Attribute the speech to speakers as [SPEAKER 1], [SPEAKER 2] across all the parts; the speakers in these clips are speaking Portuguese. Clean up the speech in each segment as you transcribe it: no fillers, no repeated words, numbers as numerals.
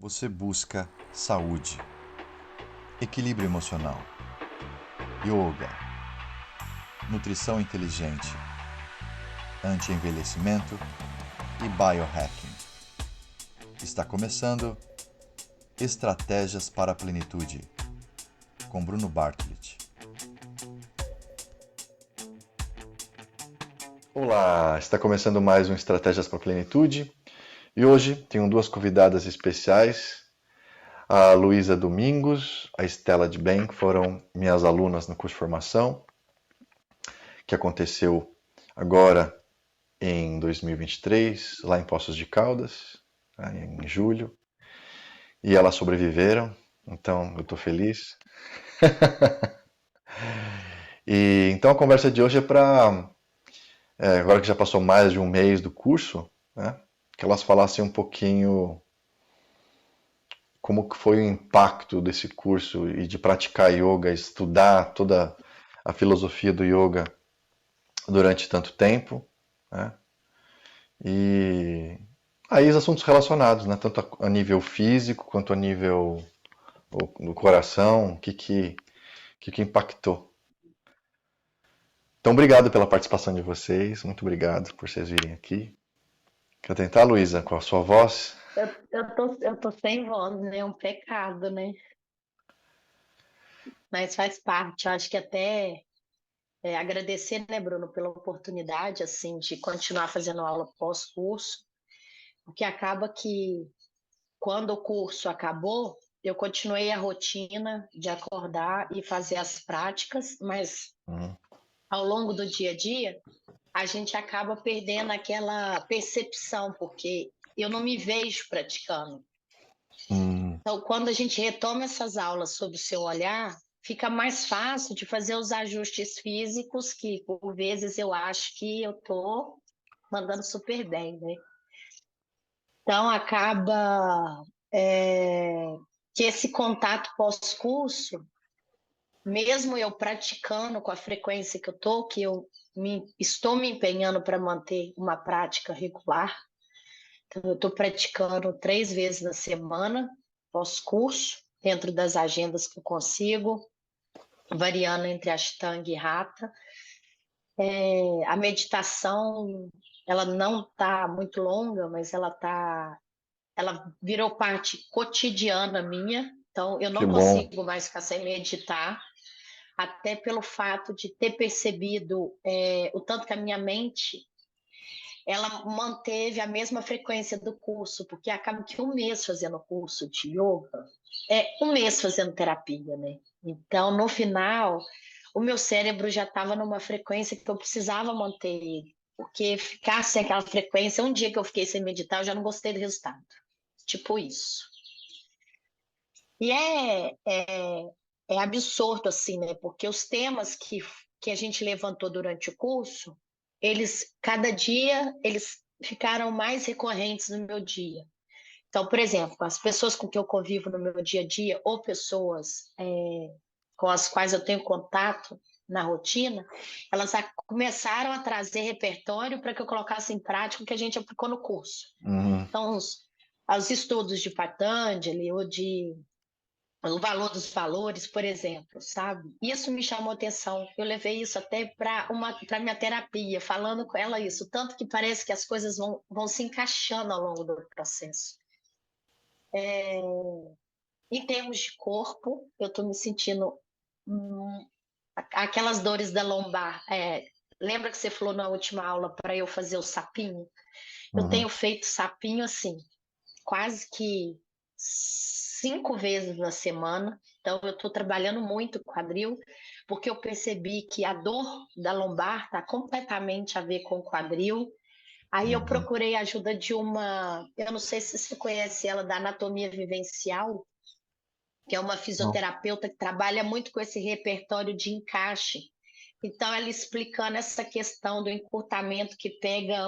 [SPEAKER 1] Você busca saúde, equilíbrio emocional, yoga, nutrição inteligente, anti-envelhecimento e biohacking. Está começando Estratégias para a Plenitude, com Bruno Bartlett. Olá, está começando mais um Estratégias para a Plenitude e hoje tenho duas convidadas especiais. A Luísa Domingos, a Estela de Bem, que foram minhas alunas no curso de formação, que aconteceu agora em 2023, lá em Poços de Caldas, em julho, e elas sobreviveram, então eu estou feliz. E então a conversa de hoje é para, agora que já passou mais de um mês do curso, né, que elas falassem um pouquinho como que foi o impacto desse curso e de praticar yoga, estudar toda a filosofia do yoga durante tanto tempo, né? E aí os assuntos relacionados, né? Tanto a nível físico quanto a nível do coração, o que impactou. Então, obrigado pela participação de vocês, muito obrigado por vocês virem aqui. Quer tentar, Luísa, com a sua voz?
[SPEAKER 2] Eu tô sem voz, né? É um pecado, né? Mas faz parte. Eu acho que até agradecer, né, Bruno, pela oportunidade, assim, de continuar fazendo aula pós-curso, porque acaba que quando o curso acabou, eu continuei a rotina de acordar e fazer as práticas, mas
[SPEAKER 1] Uhum.
[SPEAKER 2] ao longo do dia a dia, a gente acaba perdendo aquela percepção, porque eu não me vejo praticando.
[SPEAKER 1] Hum,
[SPEAKER 2] Então, quando a gente retoma essas aulas sob o seu olhar, fica mais fácil de fazer os ajustes físicos, que por vezes eu acho que eu estou mandando super bem, né? Então, acaba que esse contato pós-curso, mesmo eu praticando com a frequência que eu estou, que estou me empenhando para manter uma prática regular, então eu estou praticando 3 vezes na semana, pós-curso, dentro das agendas que eu consigo, variando entre Ashtanga e Hatha. A meditação, ela não está muito longa, mas ela virou parte cotidiana minha, então eu
[SPEAKER 1] que
[SPEAKER 2] não
[SPEAKER 1] bom.
[SPEAKER 2] consigo mais ficar sem meditar, até pelo fato de ter percebido o tanto que a minha mente ela manteve a mesma frequência do curso, porque acaba que um mês fazendo curso de yoga é um mês fazendo terapia, né? Então, no final, o meu cérebro já estava numa frequência que eu precisava manter ele, porque ficar sem aquela frequência, um dia que eu fiquei sem meditar, eu já não gostei do resultado. Tipo isso. E é absurdo, assim, né? Porque os temas que a gente levantou durante o curso, cada dia, eles ficaram mais recorrentes no meu dia. Então, por exemplo, as pessoas com que eu convivo no meu dia a dia, ou pessoas com as quais eu tenho contato na rotina, elas começaram a trazer repertório para que eu colocasse em prática o que a gente aplicou no curso.
[SPEAKER 1] Uhum.
[SPEAKER 2] Então, os estudos de Patanjali ou de o valor dos valores, por exemplo, sabe? Isso me chamou atenção. Eu levei isso até para minha terapia, falando com ela isso, tanto que parece que as coisas vão se encaixando ao longo do processo. Em termos de corpo, eu estou me sentindo aquelas dores da lombar. Lembra que você falou na última aula para eu fazer o sapinho? Eu
[SPEAKER 1] Uhum.
[SPEAKER 2] tenho feito sapinho assim, quase que 5 vezes na semana. Então, eu estou trabalhando muito o quadril, porque eu percebi que a dor da lombar está completamente a ver com o quadril. Aí eu
[SPEAKER 1] Uhum.
[SPEAKER 2] procurei a ajuda de eu não sei se você conhece ela, da anatomia vivencial, que é uma
[SPEAKER 1] Não.
[SPEAKER 2] fisioterapeuta que trabalha muito com esse repertório de encaixe. Então, ela explicando essa questão do encurtamento que pega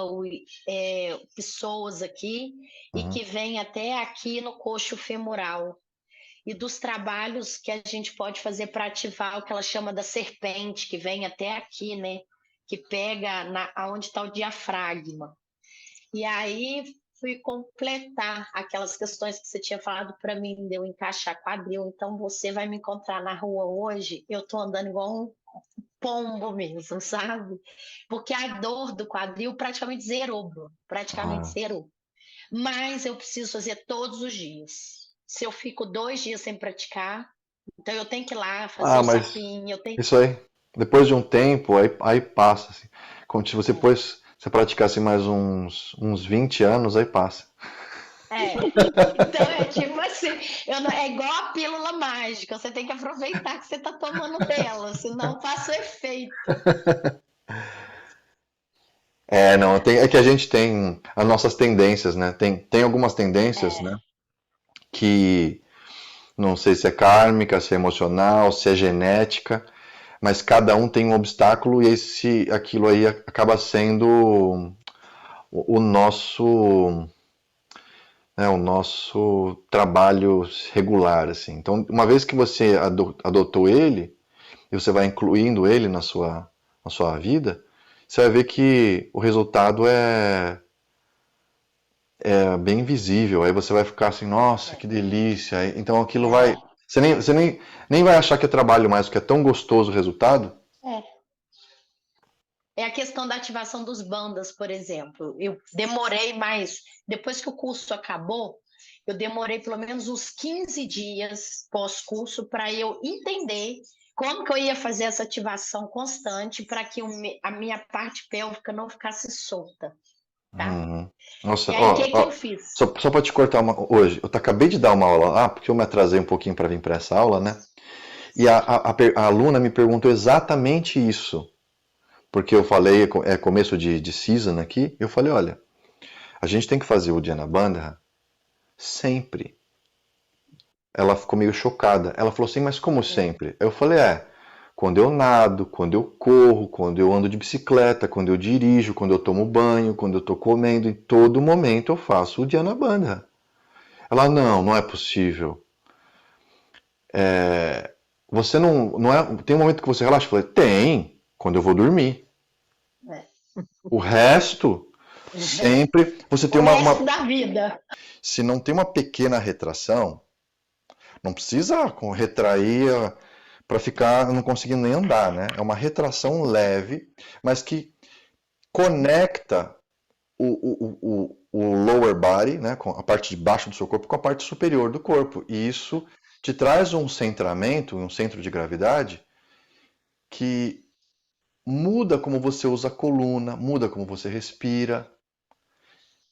[SPEAKER 2] pessoas aqui e
[SPEAKER 1] Uhum.
[SPEAKER 2] que vem até aqui no coxo femoral. E dos trabalhos que a gente pode fazer para ativar o que ela chama da serpente, que vem até aqui, né? Que pega aonde está o diafragma. E aí fui completar aquelas questões que você tinha falado para mim de eu encaixar quadril. Então você vai me encontrar na rua hoje, eu tô andando igual um pombo mesmo, sabe? Porque a dor do quadril praticamente zerou, Bruno, praticamente
[SPEAKER 1] Ah,
[SPEAKER 2] zerou. Mas eu preciso fazer todos os dias. Se eu fico 2 dias sem praticar, então eu tenho que ir lá fazer o
[SPEAKER 1] mas
[SPEAKER 2] sapinho, eu tenho.
[SPEAKER 1] isso aí, depois de um tempo, aí passa. Assim. Como se você
[SPEAKER 2] É.
[SPEAKER 1] depois, se praticasse mais uns 20 anos, aí passa.
[SPEAKER 2] É. Então é tipo assim, é igual a pílula mágica, você tem que aproveitar que você está tomando dela, senão passa o efeito.
[SPEAKER 1] É, não, é que a gente tem as nossas tendências, né? Tem algumas tendências,
[SPEAKER 2] É,
[SPEAKER 1] né? Que não sei se é kármica, se é emocional, se é genética, mas cada um tem um obstáculo e aquilo aí acaba sendo o nosso trabalho regular, assim. Então, uma vez que você adotou ele e você vai incluindo ele na sua vida, você vai ver que o resultado é bem visível. Aí você vai ficar assim, nossa,
[SPEAKER 2] é,
[SPEAKER 1] que delícia. Então aquilo vai.
[SPEAKER 2] é,
[SPEAKER 1] Você nem vai achar que é trabalho mais, porque é tão gostoso o resultado.
[SPEAKER 2] é. É a questão da ativação dos bandas, por exemplo. Eu demorei mais, depois que o curso acabou, eu demorei pelo menos uns 15 dias pós-curso para eu entender como que eu ia fazer essa ativação constante para que a minha parte pélvica não ficasse solta, tá?
[SPEAKER 1] Uhum. Nossa,
[SPEAKER 2] E aí, o
[SPEAKER 1] ó,
[SPEAKER 2] que que eu
[SPEAKER 1] ó,
[SPEAKER 2] fiz?
[SPEAKER 1] só para te cortar hoje, acabei de dar uma aula lá, porque eu me atrasei um pouquinho para vir para essa aula, né? E a aluna me perguntou exatamente isso, porque eu falei, começo de season aqui, eu falei, olha, a gente tem que fazer o Dhyana Bandha sempre. Ela ficou meio chocada. Ela falou assim, mas como sempre? Eu falei, quando eu nado, quando eu corro, quando eu ando de bicicleta, quando eu dirijo, quando eu tomo banho, quando eu tô comendo, em todo momento eu faço o Dhyana Bandha. Ela, não é possível. Você não é, tem um momento que você relaxa? Eu falei, tem, quando eu vou dormir.
[SPEAKER 2] É.
[SPEAKER 1] O resto, sempre, você tem
[SPEAKER 2] O resto da vida.
[SPEAKER 1] se não tem uma pequena retração, não precisa retrair para ficar não conseguindo nem andar, né? É uma retração leve, mas que conecta o lower body, né, com a parte de baixo do seu corpo, com a parte superior do corpo. E isso te traz um centramento, um centro de gravidade que muda como você usa a coluna, muda como você respira.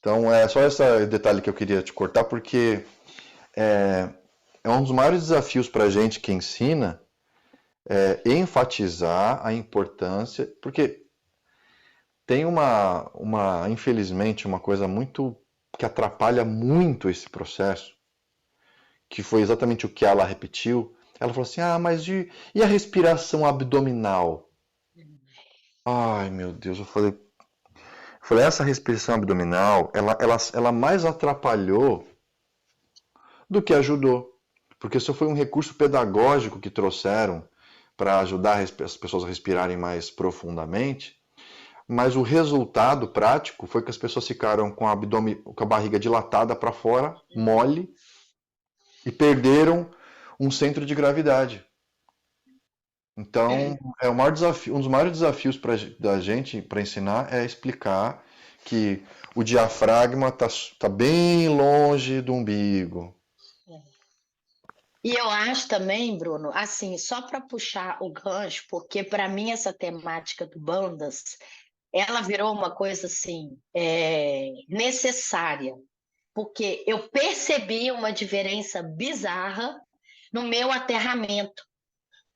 [SPEAKER 1] Então é só esse detalhe que eu queria te cortar, porque é um dos maiores desafios para a gente que ensina enfatizar a importância, porque tem infelizmente, uma coisa muito que atrapalha muito esse processo, que foi exatamente o que ela repetiu. Ela falou assim: mas e a respiração abdominal? Ai, meu Deus, eu falei, essa respiração abdominal, ela mais atrapalhou do que ajudou. Porque isso foi um recurso pedagógico que trouxeram para ajudar as pessoas a respirarem mais profundamente. Mas o resultado prático foi que as pessoas ficaram com com a barriga dilatada para fora, mole, e perderam um centro de gravidade. Então, é o maior desafio, um dos maiores desafios da gente para ensinar é explicar que o diafragma está bem longe do umbigo.
[SPEAKER 2] E eu acho também, Bruno, assim, só para puxar o gancho, porque para mim essa temática do bandas, ela virou uma coisa assim, necessária, porque eu percebi uma diferença bizarra no meu aterramento,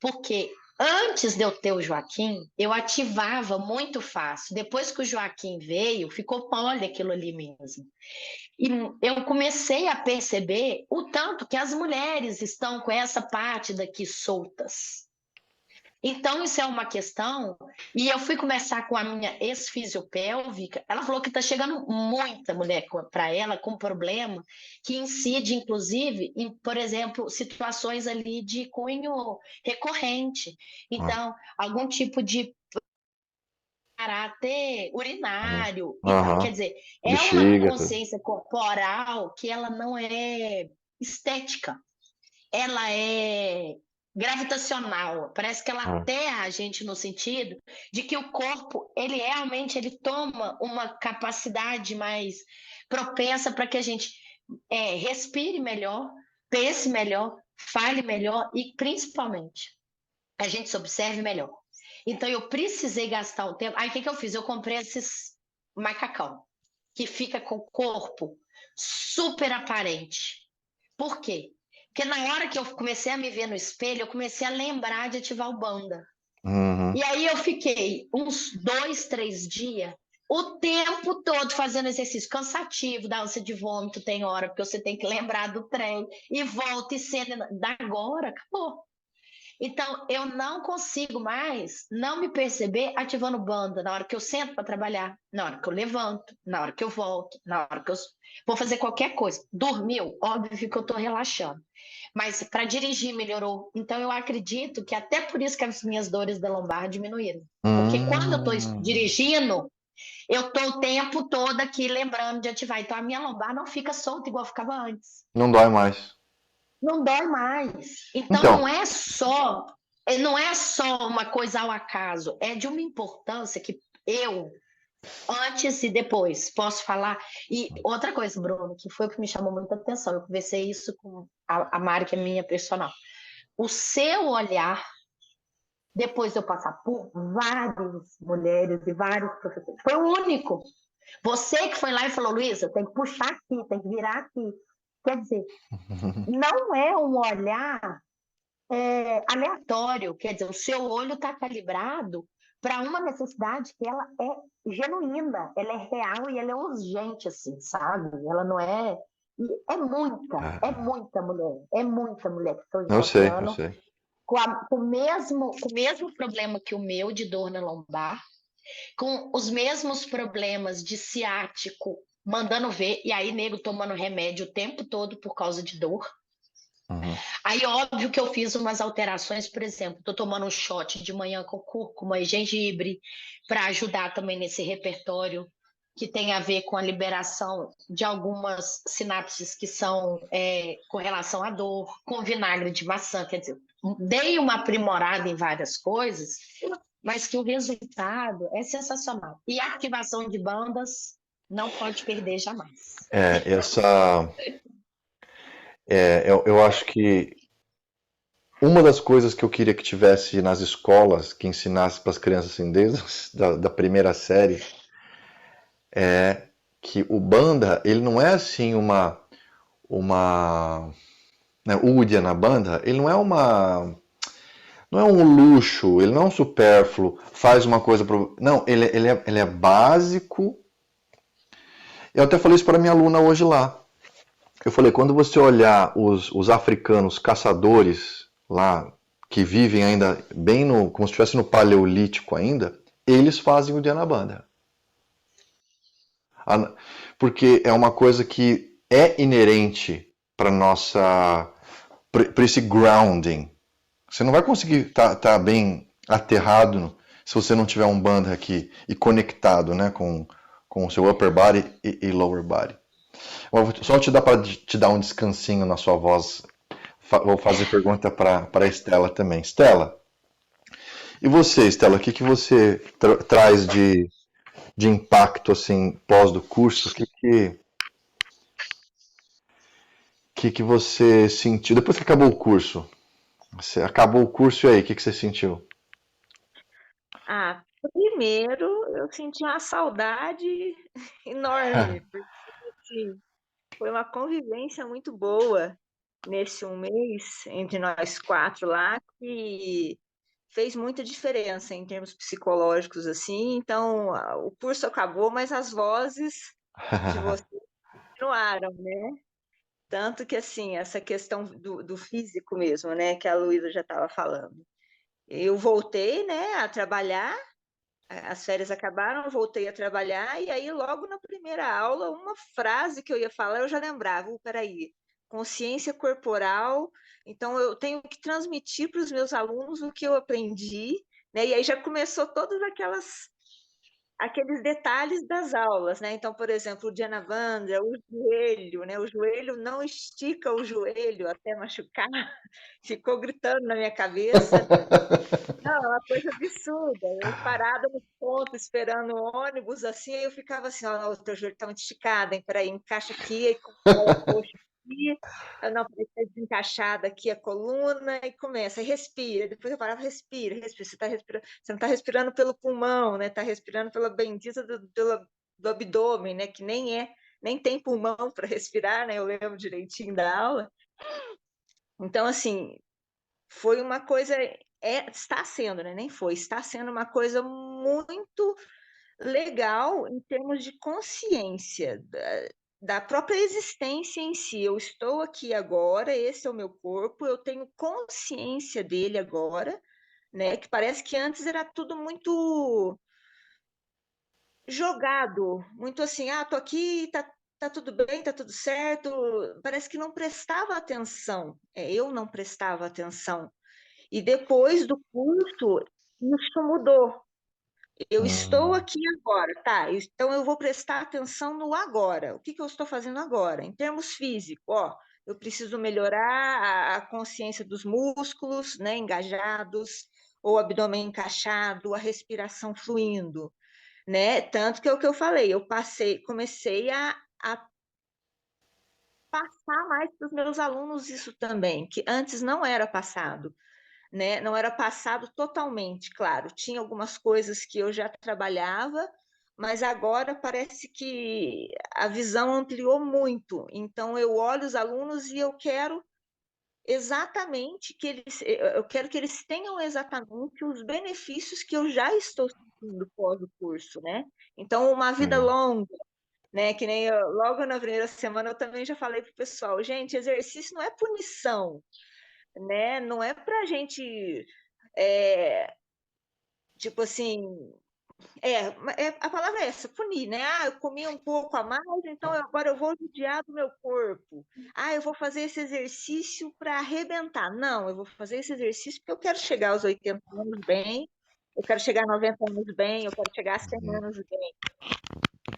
[SPEAKER 2] porque antes de eu ter o Joaquim, eu ativava muito fácil. Depois que o Joaquim veio, ficou mole aquilo ali mesmo. E eu comecei a perceber o tanto que as mulheres estão com essa parte daqui soltas. Então, isso é uma questão. E eu fui conversar com a minha ex-fisiopélvica. Ela falou que está chegando muita mulher para ela com problema que incide, inclusive, em, por exemplo, situações ali de cunho recorrente.
[SPEAKER 1] Ah,
[SPEAKER 2] Então, algum tipo de caráter
[SPEAKER 1] Uhum.
[SPEAKER 2] urinário e tal. Quer
[SPEAKER 1] Aham.
[SPEAKER 2] dizer, é uma
[SPEAKER 1] Bexiga, tudo.
[SPEAKER 2] consciência corporal que ela não é estética, ela é gravitacional. Parece que ela
[SPEAKER 1] Ah.
[SPEAKER 2] aterra a gente no sentido de que o corpo, ele realmente ele toma uma capacidade mais propensa para que a gente respire melhor, pense melhor, fale melhor e principalmente a gente se observe melhor. Então eu precisei gastar um tempo. Aí o que, que eu fiz? Eu comprei esses macacão que fica com o corpo super aparente. Por quê? Porque na hora que eu comecei a me ver no espelho, eu comecei a lembrar de ativar o banda.
[SPEAKER 1] Uhum.
[SPEAKER 2] E aí eu fiquei uns 2, 3 dias, o tempo todo fazendo exercício cansativo, dá ânsia de vômito, tem hora, porque você tem que lembrar do trem, e volta e cena, da agora, acabou. Então, eu não consigo mais não me perceber ativando banda na hora que eu sento para trabalhar, na hora que eu levanto, na hora que eu volto, na hora que eu vou fazer qualquer coisa. Dormiu, óbvio que eu estou relaxando. Mas para dirigir melhorou. Então, eu acredito que até por isso que as minhas dores da lombar diminuíram. Porque quando eu estou
[SPEAKER 1] Hum.
[SPEAKER 2] dirigindo, eu estou o tempo todo aqui lembrando de ativar. Então, a minha lombar não fica solta igual ficava antes.
[SPEAKER 1] Não dói mais.
[SPEAKER 2] Não dói mais. Então
[SPEAKER 1] Então,
[SPEAKER 2] não é só uma coisa ao acaso, é de uma importância que eu antes e depois posso falar. E outra coisa, Bruno, que foi o que me chamou muita atenção, eu conversei isso com a Mari, que é minha personal. O seu olhar, depois de eu passar por várias mulheres e vários professores, foi o único. Você que foi lá e falou, Luísa, tem que puxar aqui, tem que virar aqui. Quer dizer, não é um olhar aleatório, quer dizer, o seu olho está calibrado para uma necessidade que ela é genuína, ela é real e ela é urgente, assim, sabe? Ela não é. É muita mulher que estão
[SPEAKER 1] eu sei, eu
[SPEAKER 2] encontrando
[SPEAKER 1] sei.
[SPEAKER 2] com o mesmo problema que o meu de dor na lombar, com os mesmos problemas de ciático, mandando ver, e aí nego tomando remédio o tempo todo por causa de dor.
[SPEAKER 1] Uhum.
[SPEAKER 2] Aí, óbvio que eu fiz umas alterações, por exemplo, estou tomando um shot de manhã com cúrcuma e gengibre para ajudar também nesse repertório que tem a ver com a liberação de algumas sinapses que são com relação à dor, com vinagre de maçã, quer dizer, dei uma aprimorada em várias coisas, mas que o resultado é sensacional. E a ativação de bandas não pode perder jamais.
[SPEAKER 1] Essa, eu acho que uma das coisas que eu queria que tivesse nas escolas, que ensinasse para as crianças assim, desde da primeira série, é que o banda, ele não é assim uma, né, o Udia na banda, ele não é um luxo, ele não é um supérfluo, faz uma coisa pro, não, ele é básico. Eu até falei isso para minha aluna hoje lá. Eu falei, quando você olhar os africanos caçadores lá, que vivem ainda bem no, como se estivesse no paleolítico ainda, eles fazem o Dhanabandha. Porque é uma coisa que é inerente para nossa, para esse grounding. Você não vai conseguir tá bem aterrado se você não tiver um bandha aqui e conectado, né, com o seu upper body e lower body. Só te dá para te dar um descansinho na sua voz. Vou fazer pergunta para a Estela também. Estela, e você, Estela, o que, que você traz de impacto assim pós do curso? Que você sentiu depois que acabou o curso? Você acabou o curso e aí, o que, que você sentiu?
[SPEAKER 3] Ah, primeiro eu senti uma saudade enorme, porque assim, foi uma convivência muito boa nesse um mês entre nós quatro lá, que fez muita diferença em termos psicológicos, assim. Então, o curso acabou, mas as vozes de vocês continuaram, né? Tanto que, assim, essa questão do físico mesmo, né, que a Luísa já estava falando. Eu voltei, né, a trabalhar, as férias acabaram, eu voltei a trabalhar, e aí, logo na primeira aula, uma frase que eu ia falar, eu já lembrava, peraí, consciência corporal, então eu tenho que transmitir para os meus alunos o que eu aprendi, né? E aí já começou todas aquelas aqueles detalhes das aulas, né? Então, por exemplo, o Djanavandra, o joelho, né? O joelho não estica o joelho até machucar. Ficou gritando na minha cabeça. Não, é uma coisa absurda. Eu parada no ponto, esperando o ônibus, assim, aí eu ficava assim, ó, o teu joelho tá muito esticado, hein? Peraí, encaixa aqui, aí coloca a coxa aqui, não, peraí, tá desencaixada aqui a coluna, e começa, aí respira, depois eu parava, respira, respira, você tá respirando, você não tá respirando pelo pulmão, né? Tá respirando pela bendita do abdômen, né? Que nem tem pulmão para respirar, né? Eu lembro direitinho da aula. Então, assim, foi uma coisa, está sendo, né? Nem foi, está sendo uma coisa muito legal em termos de consciência da própria existência em si. Eu estou aqui agora, esse é o meu corpo, eu tenho consciência dele agora, né? Que parece que antes era tudo muito jogado, muito assim, tô aqui, tá tudo bem, tá tudo certo. Parece que não prestava atenção. Eu não prestava atenção. E depois do curso, isso mudou. Eu estou
[SPEAKER 1] Hum,
[SPEAKER 3] aqui agora, tá? Então eu vou prestar atenção no agora. O que que eu estou fazendo agora? Em termos físicos, ó, eu preciso melhorar a consciência dos músculos, né, engajados, ou abdômen encaixado, a respiração fluindo, né? Tanto que é o que eu falei, comecei a passar mais para os meus alunos isso também, que antes não era passado, né? Não era passado totalmente, claro. Tinha algumas coisas que eu já trabalhava, mas agora parece que a visão ampliou muito. Então eu olho os alunos e eu quero exatamente eu quero que eles tenham exatamente os benefícios que eu já estou sentindo pós o curso, né? Então uma vida
[SPEAKER 1] legal.
[SPEAKER 3] longa, né? Que nem logo na primeira semana eu também já falei para o pessoal, gente, exercício não é punição, né? Não é para a gente é, tipo assim, a palavra é essa, punir, né? Eu comi um pouco a mais, então agora eu vou judiar do meu corpo. Eu vou fazer esse exercício para arrebentar. Não, eu vou fazer esse exercício porque eu quero chegar aos 80 anos bem, eu quero chegar a 90 anos bem, eu quero chegar a 100
[SPEAKER 1] Uhum.
[SPEAKER 3] anos bem,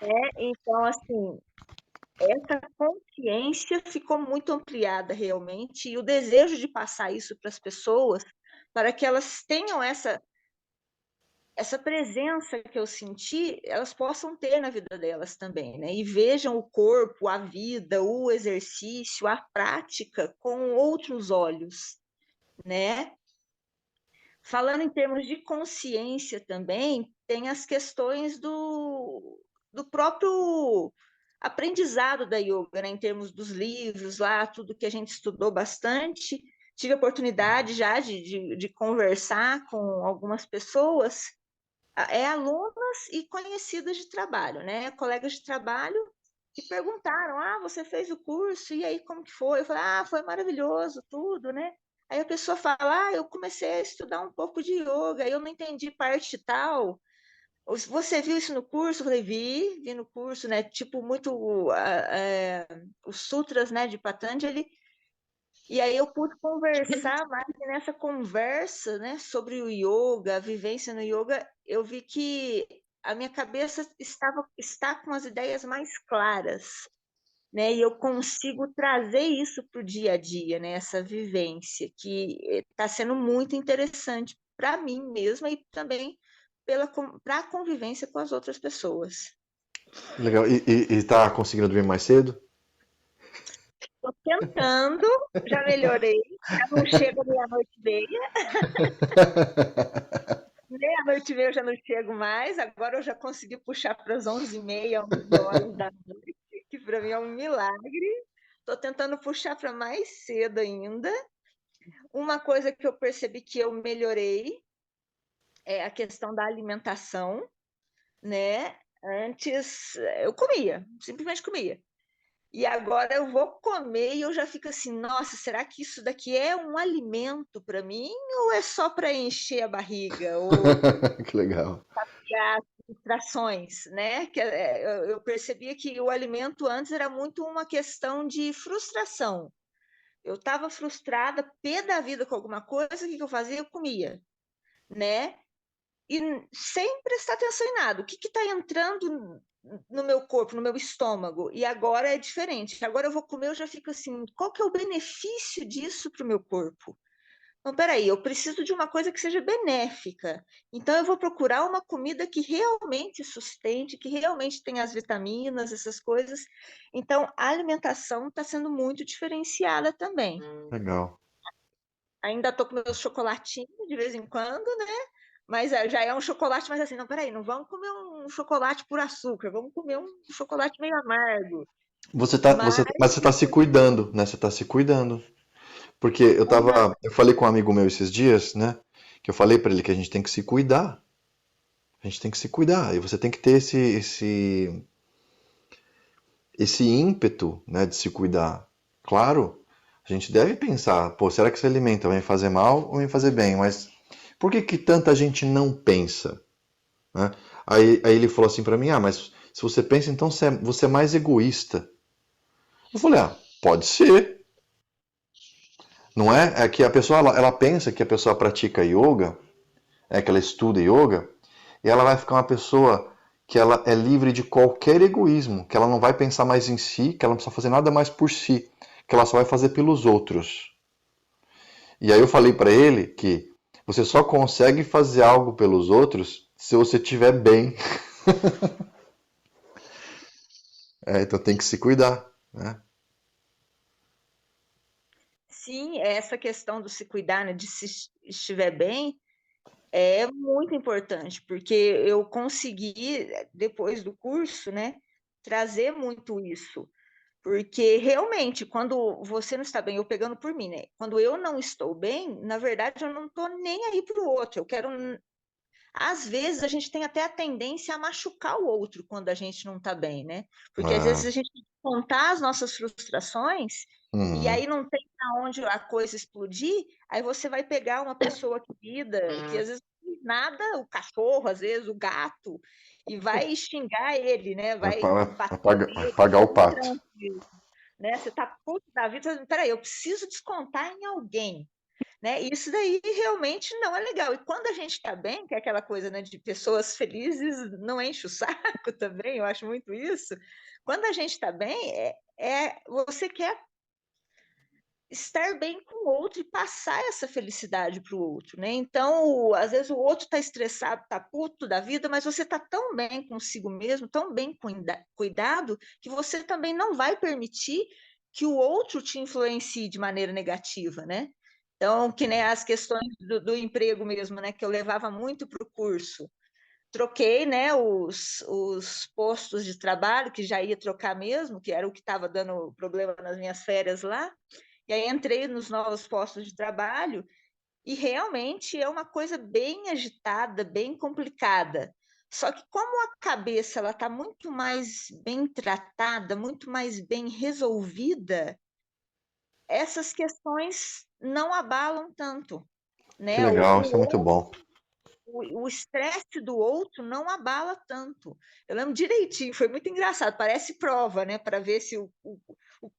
[SPEAKER 3] né? Então, assim, essa consciência ficou muito ampliada realmente, e o desejo de passar isso para as pessoas, para que elas tenham essa presença que eu senti, elas possam ter na vida delas também, né? E vejam o corpo, a vida, o exercício, a prática com outros olhos, né? Falando em termos de consciência também, tem as questões do próprio aprendizado da yoga, né? Em termos dos livros lá, tudo que a gente estudou bastante. Tive a oportunidade já de conversar com algumas pessoas, alunas e conhecidas de trabalho, né? Colegas de trabalho que perguntaram: você fez o curso, e aí como que foi? Eu falei: foi maravilhoso, tudo, né? Aí a pessoa fala: eu comecei a estudar um pouco de yoga, eu não entendi parte tal. Você viu isso no curso? Eu falei: vi no curso, né? Tipo, muito os sutras, né, de Patanjali. E aí eu pude conversar mais, e nessa conversa, né, sobre o yoga, a vivência no yoga, eu vi que a minha cabeça está com as ideias mais claras, né? E eu consigo trazer isso para o dia a dia, né? Essa vivência que está sendo muito interessante para mim mesma e também para a convivência com as outras pessoas.
[SPEAKER 1] Legal. E tá conseguindo dormir mais cedo?
[SPEAKER 3] Estou tentando, já melhorei, já não chega meia-noite e meia. Meia-noite e meia eu já não chego mais, agora eu já consegui puxar para as 11h30, 11 horas da noite, que para mim é um milagre. Estou tentando puxar para mais cedo ainda. Uma coisa que eu percebi que eu melhorei é a questão da alimentação, né? Antes eu comia, simplesmente comia. E agora eu vou comer e eu já fico assim, nossa, será que isso daqui é um alimento para mim ou é só para encher a barriga? Ou
[SPEAKER 1] Que legal.
[SPEAKER 3] as frustrações, né? Eu percebia que o alimento antes era muito uma questão de frustração. Eu estava frustrada, pé da vida com alguma coisa, o que eu fazia? Eu comia, né? e sem prestar atenção em nada. O que está entrando no meu corpo, no meu estômago? E agora é diferente. Agora eu vou comer, eu já fico assim, qual que é o benefício disso para o meu corpo? Então, peraí, eu preciso de uma coisa que seja benéfica. Então, eu vou procurar uma comida que realmente sustente, que realmente tenha as vitaminas, essas coisas. Então, a alimentação está sendo muito diferenciada também.
[SPEAKER 1] Legal.
[SPEAKER 3] Ainda estou com meu chocolatinho de vez em quando, né? Mas já é um chocolate, mas assim, não, peraí, não vamos comer um chocolate por açúcar, vamos comer um chocolate meio amargo. Mas
[SPEAKER 1] Mas você tá se cuidando, né? Você tá se cuidando. Porque eu falei com um amigo meu esses dias, né? Que eu falei pra ele que a gente tem que se cuidar. A gente tem que se cuidar. E você tem que ter esse ímpeto, né, de se cuidar. Claro, a gente deve pensar, pô, será que esse alimento vai me fazer mal ou vai me fazer bem? Mas por que que tanta gente não pensa, né? Aí ele falou assim pra mim, mas se você pensa, então você é mais egoísta. Eu falei, pode ser. Não é? É que a pessoa, ela pensa que a pessoa pratica yoga, que ela estuda yoga, e ela vai ficar uma pessoa que ela é livre de qualquer egoísmo, que ela não vai pensar mais em si, que ela não precisa fazer nada mais por si, que ela só vai fazer pelos outros. E aí eu falei para ele que você só consegue fazer algo pelos outros se você estiver bem. Então tem que se cuidar, né?
[SPEAKER 3] sim, essa questão do se cuidar, né, de se estiver bem, é muito importante, porque eu consegui, depois do curso, né, trazer muito isso. Porque realmente, quando você não está bem, eu pegando por mim, né? Quando eu não estou bem, na verdade, eu não estou nem aí para o outro. Eu quero. Às vezes, a gente tem até a tendência a machucar o outro quando a gente não está bem, né? Porque às vezes
[SPEAKER 1] Ah,
[SPEAKER 3] a gente tem que contar as nossas frustrações e
[SPEAKER 1] uhum.
[SPEAKER 3] aí não tem para onde a coisa explodir, aí você vai pegar uma pessoa querida, que às vezes não fez nada, o cachorro, às vezes o gato, e vai xingar ele, né? Vai bater
[SPEAKER 1] Vai
[SPEAKER 3] nele,
[SPEAKER 1] pagar o
[SPEAKER 3] sem
[SPEAKER 1] pato.
[SPEAKER 3] trânsito, né? Você está puto da vida, você, peraí, eu preciso descontar em alguém, né? Isso daí realmente não é legal. E quando a gente está bem, que é aquela coisa, né, de pessoas felizes não enche o saco também, eu acho muito isso. Quando a gente está bem, você quer estar bem com o outro e passar essa felicidade para o outro, né? Então, às vezes o outro está estressado, está puto da vida, mas você está tão bem consigo mesmo, tão bem cuidado, que você também não vai permitir que o outro te influencie de maneira negativa, né? Então, que nem as questões do emprego mesmo, né? Que eu levava muito para o curso. Troquei, né, os postos de trabalho, que já ia trocar mesmo, que era o que estava dando problema nas minhas férias lá. E aí entrei nos novos postos de trabalho e realmente é uma coisa bem agitada, bem complicada. Só que como a cabeça ela está muito mais bem tratada, muito mais bem resolvida, essas questões não abalam tanto,
[SPEAKER 1] Que
[SPEAKER 3] né?
[SPEAKER 1] legal, isso é muito bom.
[SPEAKER 3] O estresse do outro não abala tanto. Eu lembro direitinho, foi muito engraçado, parece prova, né? Para ver se o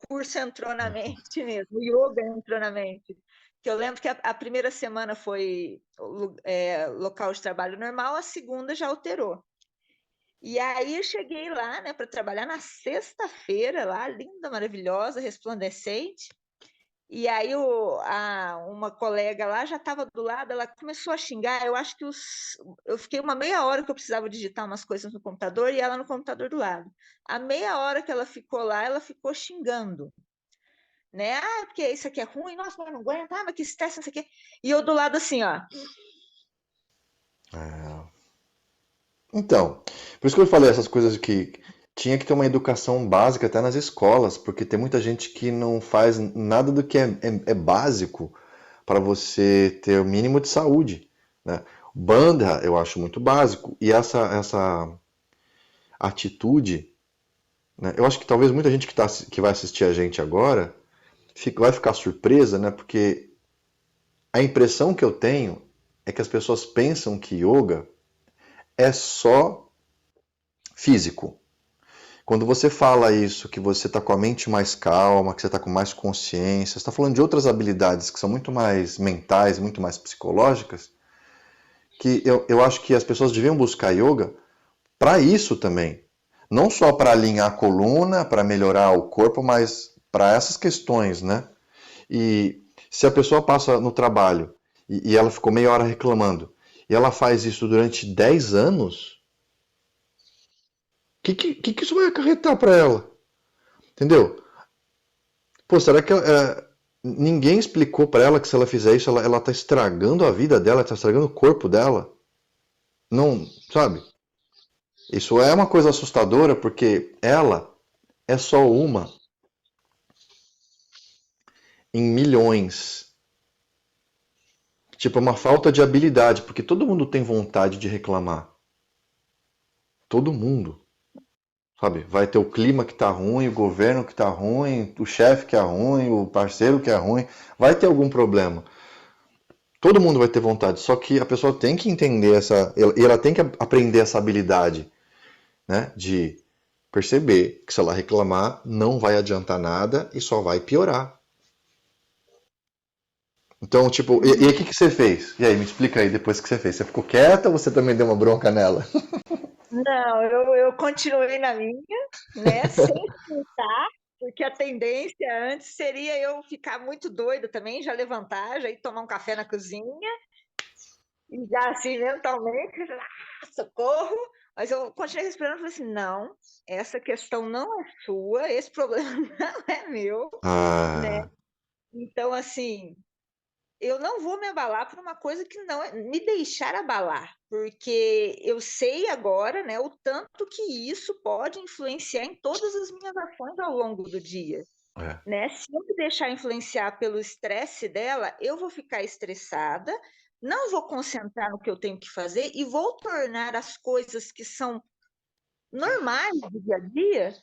[SPEAKER 3] curso entrou na mente mesmo, o yoga entrou na mente. Que eu lembro que a primeira semana foi local de trabalho normal, a segunda já alterou. E aí eu cheguei lá, né, para trabalhar na sexta-feira, lá, linda, maravilhosa, resplandecente. E aí uma colega lá já estava do lado, ela começou a xingar. Eu acho que eu fiquei uma meia hora que eu precisava digitar umas coisas no computador e ela no computador do lado. A meia hora que ela ficou lá, ela ficou xingando, né? Porque isso aqui é ruim, nossa, mas não aguento, mas que estresse, não sei o quê. E eu do lado assim, ó.
[SPEAKER 1] É. Então, por isso que eu falei essas coisas que tinha que ter uma educação básica até nas escolas, porque tem muita gente que não faz nada do que é básico para você ter o mínimo de saúde, né? Banda eu acho muito básico, e essa atitude, né? Eu acho que talvez muita gente que vai assistir a gente agora vai ficar surpresa, né? Porque a impressão que eu tenho é que as pessoas pensam que yoga é só físico. Quando você fala isso, que você está com a mente mais calma, que você está com mais consciência, você está falando de outras habilidades que são muito mais mentais, muito mais psicológicas, que eu acho que as pessoas deviam buscar yoga para isso também. Não só para alinhar a coluna, para melhorar o corpo, mas para essas questões, né? E se a pessoa passa no trabalho e ela ficou meia hora reclamando, e ela faz isso durante 10 anos, o que isso vai acarretar para ela? Entendeu? Pô, será que ninguém explicou para ela que se ela fizer isso, ela tá estragando a vida dela, tá estragando o corpo dela? Não, sabe? Isso é uma coisa assustadora porque ela é só uma em milhões. Tipo, é uma falta de habilidade, porque todo mundo tem vontade de reclamar. Todo mundo. Sabe? Vai ter o clima que tá ruim, o governo que tá ruim, o chefe que é ruim, o parceiro que é ruim. Vai ter algum problema. Todo mundo vai ter vontade, só que a pessoa tem que entender e ela tem que aprender essa habilidade, né? De perceber que se ela reclamar, não vai adiantar nada e só vai piorar. Então, tipo, e aí o que você fez? E aí, me explica aí depois que você fez. Você ficou quieta ou você também deu uma bronca nela?
[SPEAKER 3] Não, eu continuei na minha, né, sem surtar, porque a tendência antes seria eu ficar muito doida também, já levantar, já ir tomar um café na cozinha, e já assim, mentalmente, socorro, mas eu continuei respirando e falei assim, não, essa questão não é sua, esse problema não é meu, né?
[SPEAKER 1] Ah,
[SPEAKER 3] Então, assim, eu não vou me abalar por uma coisa que não me deixar abalar, porque eu sei agora, né, o tanto que isso pode influenciar em todas as minhas ações ao longo do dia,
[SPEAKER 1] é.
[SPEAKER 3] né? Se eu me deixar influenciar pelo estresse dela, eu vou ficar estressada, não vou concentrar no que eu tenho que fazer e vou tornar as coisas que são normais do dia a dia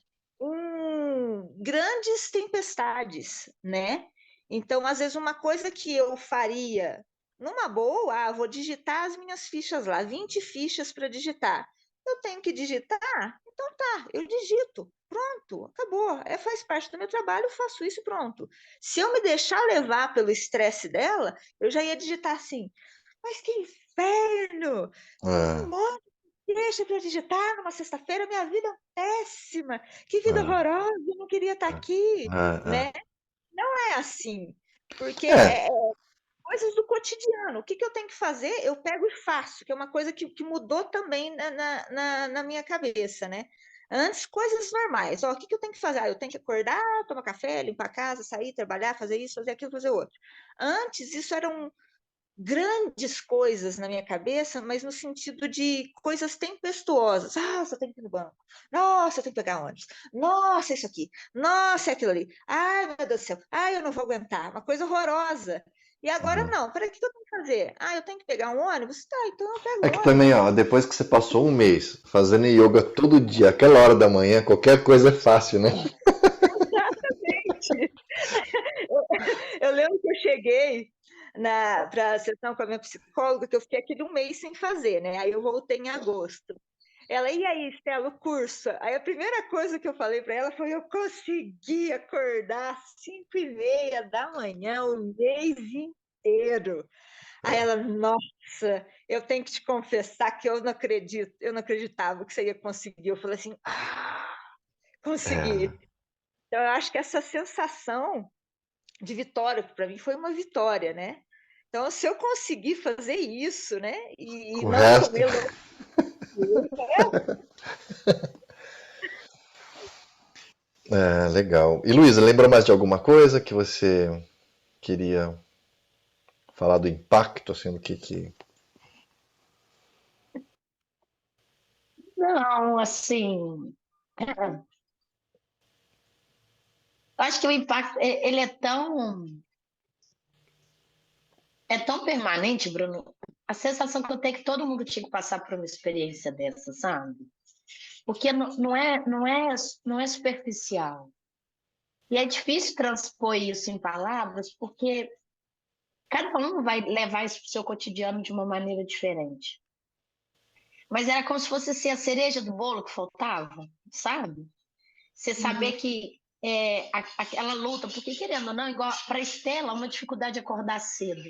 [SPEAKER 3] grandes tempestades, né? Então, às vezes, uma coisa que eu faria numa boa, vou digitar as minhas fichas lá, 20 fichas para digitar. Eu tenho que digitar? Então tá, eu digito. Pronto, acabou. Faz parte do meu trabalho, eu faço isso e pronto. Se eu me deixar levar pelo estresse dela, eu já ia digitar assim, mas que inferno!
[SPEAKER 1] É,
[SPEAKER 3] Deixa para digitar numa sexta-feira, minha vida é péssima, que vida
[SPEAKER 1] é,
[SPEAKER 3] horrorosa, eu não queria estar aqui,
[SPEAKER 1] é,
[SPEAKER 3] né? Não é assim, porque
[SPEAKER 1] é. É,
[SPEAKER 3] é coisas do cotidiano. O que eu tenho que fazer? Eu pego e faço, que é uma coisa que mudou também na minha cabeça, né? Antes, coisas normais. Ó, o que eu tenho que fazer? Eu tenho que acordar, tomar café, limpar a casa, sair, trabalhar, fazer isso, fazer aquilo, fazer outro. Antes, isso eram grandes coisas na minha cabeça, mas no sentido de coisas tempestuosas. Nossa, eu tenho que ir no banco. Nossa, eu tenho que pegar ônibus. Nossa, isso aqui. Nossa, é aquilo ali. Ai, meu Deus do céu. Ai, eu não vou aguentar. Uma coisa horrorosa. E agora
[SPEAKER 1] uhum.
[SPEAKER 3] não. Para que eu tenho que fazer? Ah, eu tenho que pegar um ônibus? Tá, então eu pego
[SPEAKER 1] É
[SPEAKER 3] o
[SPEAKER 1] que também,
[SPEAKER 3] ônibus.
[SPEAKER 1] ó, depois que você passou um mês fazendo yoga todo dia, aquela hora da manhã, qualquer coisa é fácil, né?
[SPEAKER 3] Exatamente. Eu lembro que eu cheguei para a sessão com a minha psicóloga, que eu fiquei aquele um mês sem fazer, né? Aí eu voltei em agosto. Ela, e aí, Estela, o curso? Aí a primeira coisa que eu falei para ela foi: eu consegui acordar às 5:30 da manhã o mês inteiro. Aí ela, nossa, eu tenho que te confessar que eu não acredito, eu não acreditava que você ia conseguir. Eu falei assim,
[SPEAKER 1] É,
[SPEAKER 3] consegui. Então, eu acho que essa sensação de vitória, para mim, foi uma vitória, né? Então, se eu conseguir fazer isso, né, e
[SPEAKER 1] o
[SPEAKER 3] não
[SPEAKER 1] resto.
[SPEAKER 3] comer louco,
[SPEAKER 1] É, legal. E Luísa, lembra mais de alguma coisa que você queria falar do impacto, assim, do que...
[SPEAKER 2] Não, assim, eu acho que o impacto ele é tão permanente, Bruno. A sensação que eu tenho é que todo mundo tinha que passar por uma experiência dessa, sabe? Porque não é superficial. E é difícil transpor isso em palavras, porque cada um vai levar isso para o seu cotidiano de uma maneira diferente. Mas era como se fosse assim, a cereja do bolo que faltava, sabe? Você saber
[SPEAKER 3] uhum,
[SPEAKER 2] que aquela luta, porque querendo ou não, igual para Estela, uma dificuldade de acordar cedo.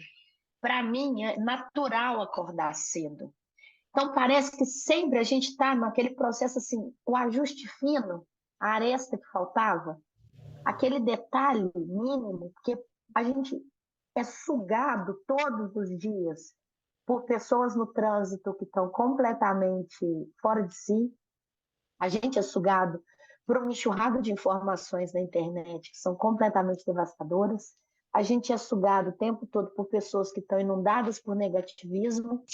[SPEAKER 2] para mim, é natural acordar cedo. Então, parece que sempre a gente está naquele processo assim, o ajuste fino, a aresta que faltava, aquele detalhe mínimo, porque a gente é sugado todos os dias por pessoas no trânsito que estão completamente fora de si. A gente é sugado por uma enxurrada de informações na internet que são completamente devastadoras. A gente é sugado o tempo todo por pessoas que estão inundadas por negativismo.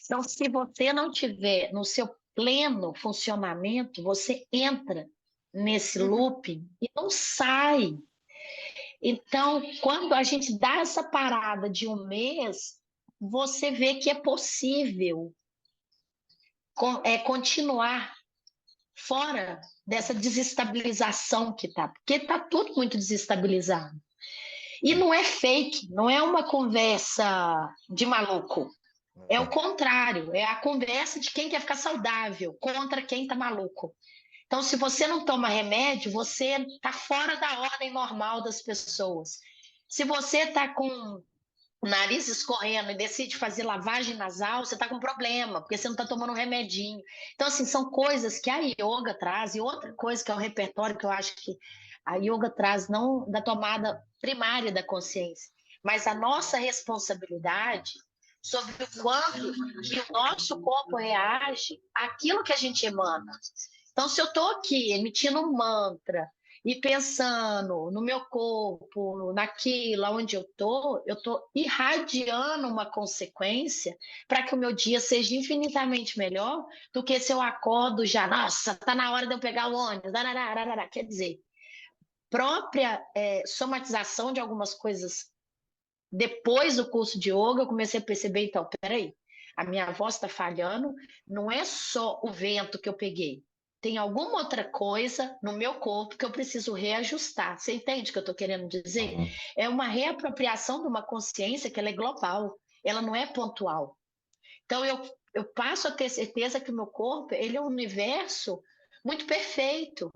[SPEAKER 2] Então, se você não tiver no seu pleno funcionamento, você entra nesse looping e não sai. Então, quando a gente dá essa parada de um mês, você vê que é possível continuar fora dessa desestabilização que está, porque está tudo muito desestabilizado. E não é fake, não é uma conversa de maluco. É o contrário, é a conversa de quem quer ficar saudável contra quem está maluco. Então, se você não toma remédio, você está fora da ordem normal das pessoas. Se você está com o nariz escorrendo e decide fazer lavagem nasal, você está com problema, porque você não está tomando um remedinho. Então, assim, são coisas que a yoga traz, e outra coisa que é o repertório que eu acho que a yoga traz, não da tomada primária da consciência, mas a nossa responsabilidade sobre o quanto que o nosso corpo reage àquilo que a gente emana. Então, se eu estou aqui emitindo um mantra e pensando no meu corpo, naquilo, onde eu estou irradiando uma consequência para que o meu dia seja infinitamente melhor do que se eu acordo já, nossa, está na hora de eu pegar o ônibus, quer dizer, própria somatização de algumas coisas. Depois do curso de yoga, eu comecei a perceber, então, peraí, a minha voz está falhando, não é só o vento que eu peguei, tem alguma outra coisa no meu corpo que eu preciso reajustar. Você entende o que eu estou querendo dizer?
[SPEAKER 1] Uhum.
[SPEAKER 2] É uma reapropriação de uma consciência que ela é global, ela não é pontual. Então, eu passo a ter certeza que o meu corpo ele é um universo muito perfeito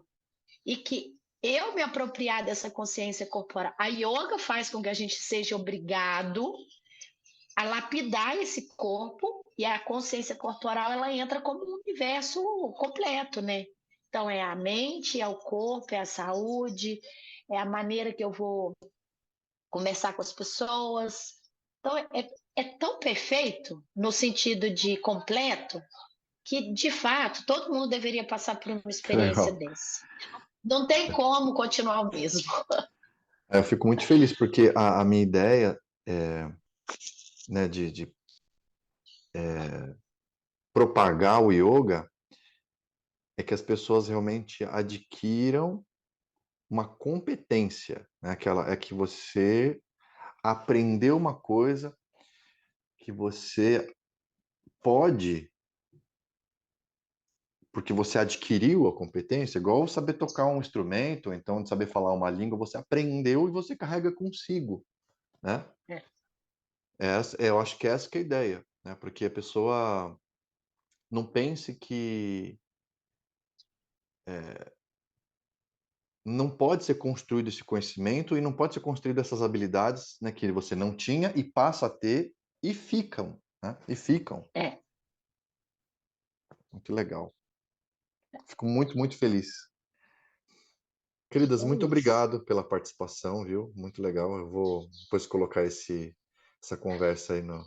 [SPEAKER 2] e que eu me apropriar dessa consciência corporal. A yoga faz com que a gente seja obrigado a lapidar esse corpo e a consciência corporal ela entra como um universo completo, né? Então é a mente, é o corpo, é a saúde, é a maneira que eu vou conversar com as pessoas. Então é tão perfeito no sentido de completo que de fato todo mundo deveria passar por uma experiência
[SPEAKER 1] Legal.
[SPEAKER 2] dessa. Não tem como continuar o mesmo.
[SPEAKER 1] Eu fico muito feliz porque a minha ideia né, de propagar o yoga é que as pessoas realmente adquiram uma competência, né? É que você aprendeu uma coisa que você pode, porque você adquiriu a competência, igual saber tocar um instrumento, ou então de saber falar uma língua, você aprendeu e você carrega consigo, né? Eu acho que essa que é a ideia, né? Porque a pessoa não pense que não pode ser construído esse conhecimento e não pode ser construído essas habilidades, né, que você não tinha e passa a ter e ficam, né? E ficam.
[SPEAKER 2] É.
[SPEAKER 1] Muito legal. Fico muito, muito feliz. Queridas, muito
[SPEAKER 2] Isso.
[SPEAKER 1] obrigado pela participação, viu? Muito legal. Eu vou depois colocar essa conversa aí no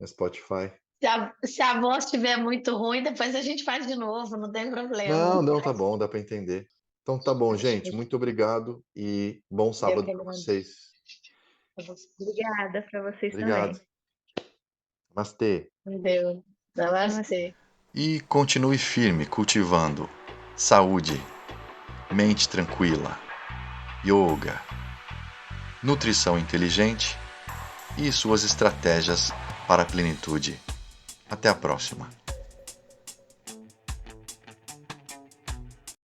[SPEAKER 1] Spotify.
[SPEAKER 2] Se a voz estiver muito ruim, depois a gente faz de novo, não tem problema.
[SPEAKER 1] Não, não, tá bom, dá para entender. Então tá bom, gente. Muito obrigado e bom
[SPEAKER 2] Eu
[SPEAKER 1] sábado
[SPEAKER 2] que
[SPEAKER 1] para
[SPEAKER 2] agradeço.
[SPEAKER 1] vocês.
[SPEAKER 3] Obrigada para vocês
[SPEAKER 1] Obrigado.
[SPEAKER 3] também.
[SPEAKER 1] Namastê.
[SPEAKER 2] Deus. Namastê.
[SPEAKER 1] E continue firme cultivando saúde, mente tranquila, yoga, nutrição inteligente e suas estratégias para a plenitude. Até a próxima.